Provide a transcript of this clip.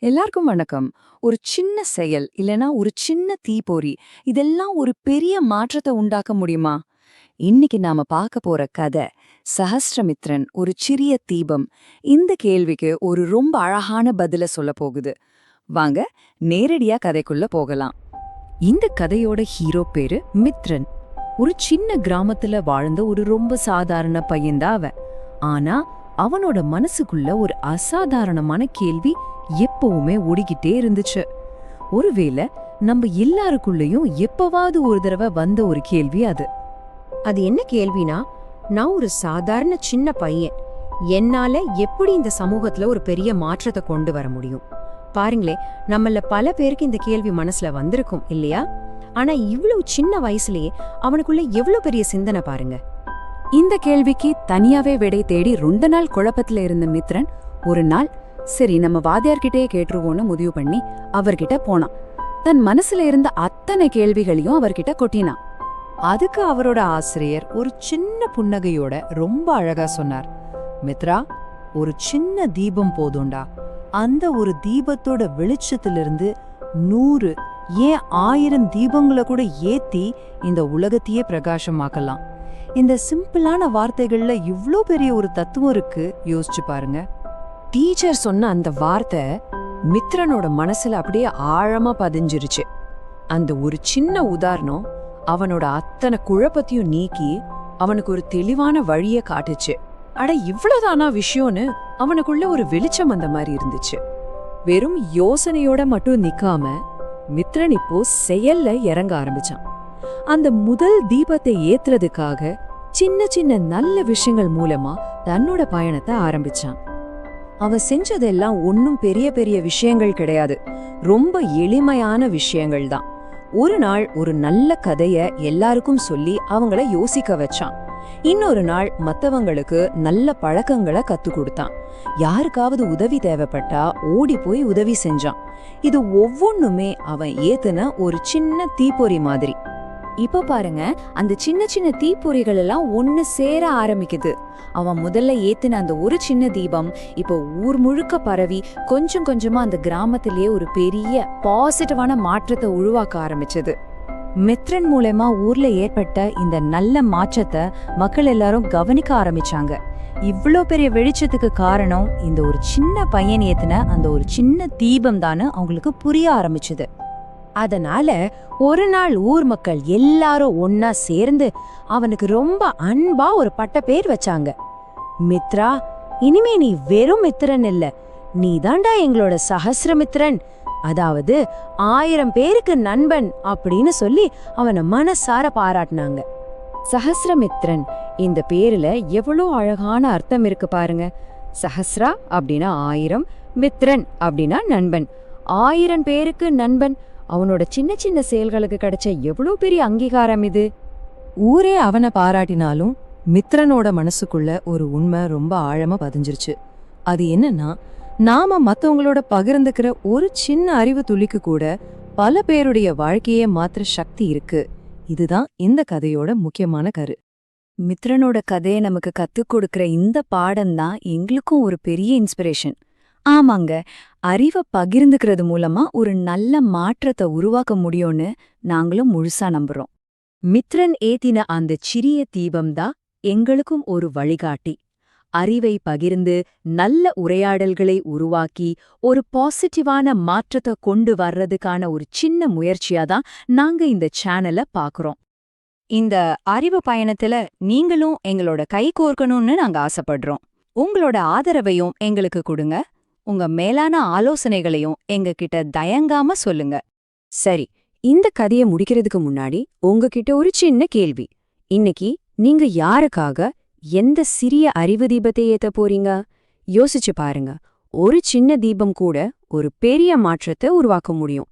எல்லாருக்கும் வணக்கம். ஒரு சின்ன செயல் இல்லனா ஒரு சின்ன தீப்பொறி இதெல்லாம் ஒரு பெரிய மாற்றத்தை உண்டாக்க முடியுமா? இன்னைக்கு நாம பார்க்க போற கதை சஹஸ்ரமித்ரன் ஒரு சிறிய தீபம். இந்த கேள்விக்கு ஒரு ரொம்ப அழகான பதில சொல்ல போகுது. வாங்க நேரடியா கதைக்குள்ள போகலாம். இந்த கதையோட ஹீரோ பேரு மித்ரன். ஒரு சின்ன கிராமத்துல வாழ்ந்த ஒரு ரொம்ப சாதாரண பையன்தான் அவன். ஆனா அவனோட மனசுக்குள்ள ஒரு அசாதாரணமான கேள்வி எப்பவுமே ஓடிக்கிட்டே இருந்துச்சு. ஒருவேளை நம்ம எல்லாருக்குள்ளயும் எப்பவாவது ஒரு தடவை வந்த ஒரு கேள்வி அது. அது என்ன கேள்வினா, நான் ஒரு சாதாரண சின்ன பையன், என்னால எப்படி இந்த சமூகத்துல ஒரு பெரிய மாற்றத்தை கொண்டு வர முடியும்? பாருங்களே, நம்மள பல பேருக்கு இந்த கேள்வி மனசுல வந்திருக்கும் இல்லையா? ஆனா இவ்வளவு சின்ன வயசுலயே அவனுக்குள்ள எவ்வளவு பெரிய சிந்தனை பாருங்க. இந்த கேள்விக்கு தனியாவே விடை தேடி ரொம்ப நாள் குழப்பத்துல இருந்த மித்ரன் ஒரு நாள் சரி நம்ம வாத்தியார்கிட்டே கேட்டுருவோன்னு முடிவு பண்ணி அவர்கிட்ட போனான். தன் மனசுல இருந்த அத்தனை கேள்விகளையும் அவர்கிட்ட கொட்டினான். அதுக்கு அவரோட ஆசிரியர் ஒரு சின்ன புன்னகையோட ரொம்ப அழகா சொன்னார், மித்ரா, ஒரு சின்ன தீபம் போதும்டா. அந்த ஒரு தீபத்தோட வெளிச்சத்திலிருந்து 100 ஏன் 1000 தீபங்களை கூட ஏத்தி இந்த உலகத்தையே பிரகாசமாக்கலாம். இந்த சிம்பிளான வார்த்தைகள்ல இவ்ளோ பெரிய ஒரு தத்துவம் இருக்கு, யோசிச்சு பாருங்க. டீச்சர் சொன்ன அந்த வார்த்தை மித்ரனோட மனசுல அப்படியே ஆழமா பதிஞ்சிருச்சு. அந்த ஒரு சின்ன உதாரணம் அவனோட அத்தனை குழப்பத்தையும் நீக்கி அவனுக்கு ஒரு தெளிவான வழிய காட்டுச்சு. அட இவ்வளவுதானா விஷயம்னு அவனுக்குள்ள ஒரு வெளிச்சம் அந்த மாதிரி இருந்துச்சு. வெறும் யோசனையோட மட்டும் நிக்காம மித்ரன் இப்போ செயல்ல இறங்க ஆரம்பிச்சான். அந்த முதல் தீபத்தை ஏத்துறதுக்காக சின்ன சின்ன நல்ல விஷயங்கள் மூலமா தன்னோட பயணத்தை ஆரம்பிச்சான். அவன் செஞ்சதெல்லாம் ஒன்னும் பெரிய பெரிய விஷயங்கள் கிடையாது, ரொம்ப எளிமையான விஷயங்கள் தான். ஒரு நாள் ஒரு நல்ல கதைய எல்லாருக்கும் சொல்லி அவங்கள யோசிக்க வச்சான். இன்னொரு நாள் மத்தவங்களுக்கு நல்ல பழக்கங்களை கத்து கொடுத்தான். யாருக்காவது உதவி தேவைப்பட்டா ஓடி போய் உதவி செஞ்சான். இது ஒவ்வொன்னுமே அவன் ஏத்துன ஒரு சின்ன தீப்பொறி மாதிரி. இப்ப பாருங்க, அந்த சின்ன சின்ன தீப்பொறிகள் எல்லாம் ஒன்னு சேர ஆரம்பிக்குது. அவன் முதல்ல ஏத்துன அந்த ஒரு சின்ன தீபம் இப்போ ஊர் முழுக்க பரவி கொஞ்சம் கொஞ்சமா அந்த கிராமத்திலேயே ஒரு பெரிய பாசிட்டிவான மாற்றத்தை உருவாக்க ஆரம்பிச்சது. மித்ரன் மூலமா ஊர்ல ஏற்பட்ட இந்த நல்ல மாற்றத்தை மக்கள் எல்லாரும் கவனிக்க ஆரம்பிச்சாங்க. இவ்ளோ பெரிய வெளிச்சத்துக்கு காரணம் இந்த ஒரு சின்ன பையன் ஏத்துன அந்த ஒரு சின்ன தீபம் தான்னு அவங்களுக்கு புரிய ஆரம்பிச்சது. அதனால ஒரு நாள் ஊர் மக்கள் எல்லாரும் ஒன்னா சேர்ந்து அவனுக்கு ரொம்ப அன்பா ஒரு பட்ட பேர் வச்சாங்க. மித்ரா, இனிமே நீ வெறும் மித்ரன் இல்ல, நீ தாண்டா எங்களோட சஹஸ்ரமித்ரன், அதாவது 1000 பேருக்கு நண்பன் அப்படின்னு சொல்லி அவனை மனசார பாராட்டினாங்க. சஹஸ்ரமித்ரன் இந்த பேர்ல எவ்வளோ அழகான அர்த்தம் இருக்கு பாருங்க. சஹஸ்ரா அப்படின்னா 1000, மித்ரன் அப்படின்னா நண்பன். 1000 பேருக்கு நண்பன். அவனோட சின்ன சின்ன செயல்களுக்கு கிடைச்ச எவ்வளோ பெரிய அங்கீகாரம் இது. ஊரே அவனை பாராட்டினாலும் மித்ரனோட மனசுக்குள்ள ஒரு உண்மை ரொம்ப ஆழமா பதிஞ்சிருச்சு. அது என்னன்னா, நாம மத்தவங்களோட பகிர்ந்துக்கிற ஒரு சின்ன அறிவு துளிக்கு கூட பல பேருடைய வாழ்க்கையே மாத்திர சக்தி இருக்கு. இதுதான் இந்த கதையோட முக்கியமான கரு. மித்ரனோட கதையை நமக்கு கத்துக் கொடுக்கிற இந்த பாடம் தான் எங்களுக்கும் ஒரு பெரிய இன்ஸ்பிரேஷன். ஆமாங்க, அறிவை பகிர்ந்துக்கிறது மூலமா ஒரு நல்ல மாற்றத்தை உருவாக்க முடியும்னு நாங்களும் முழுசா நம்புறோம். மித்ரன் ஏத்தின அந்த சிறிய தீபம்தான் எங்களுக்கும் ஒரு வழிகாட்டி. அறிவை பகிர்ந்து நல்ல உரையாடல்களை உருவாக்கி ஒரு பாசிட்டிவான மாற்றத்தை கொண்டு வர்றதுக்கான ஒரு சின்ன முயற்சியாதான் நாங்க இந்த சேனலை பாக்குறோம். இந்த அறிவு பயணத்துல நீங்களும் எங்களோட கை கோர்க்கணும்னு நாங்க ஆசைப்படுறோம். உங்களோட ஆதரவையும் எங்களுக்கு கொடுங்க. உங்க மேலான ஆலோசனைகளையும் எங்ககிட்ட தயங்காம சொல்லுங்க. சரி, இந்த கதையை முடிக்கிறதுக்கு முன்னாடி உங்ககிட்ட ஒரு சின்ன கேள்வி. இன்னைக்கு நீங்க யாருக்காக எந்த சிறிய அறிவு தீபத்தை ஏத்த போறீங்க? யோசிச்சு பாருங்க. ஒரு சின்ன தீபம் கூட ஒரு பெரிய மாற்றத்தை உருவாக்க முடியும்.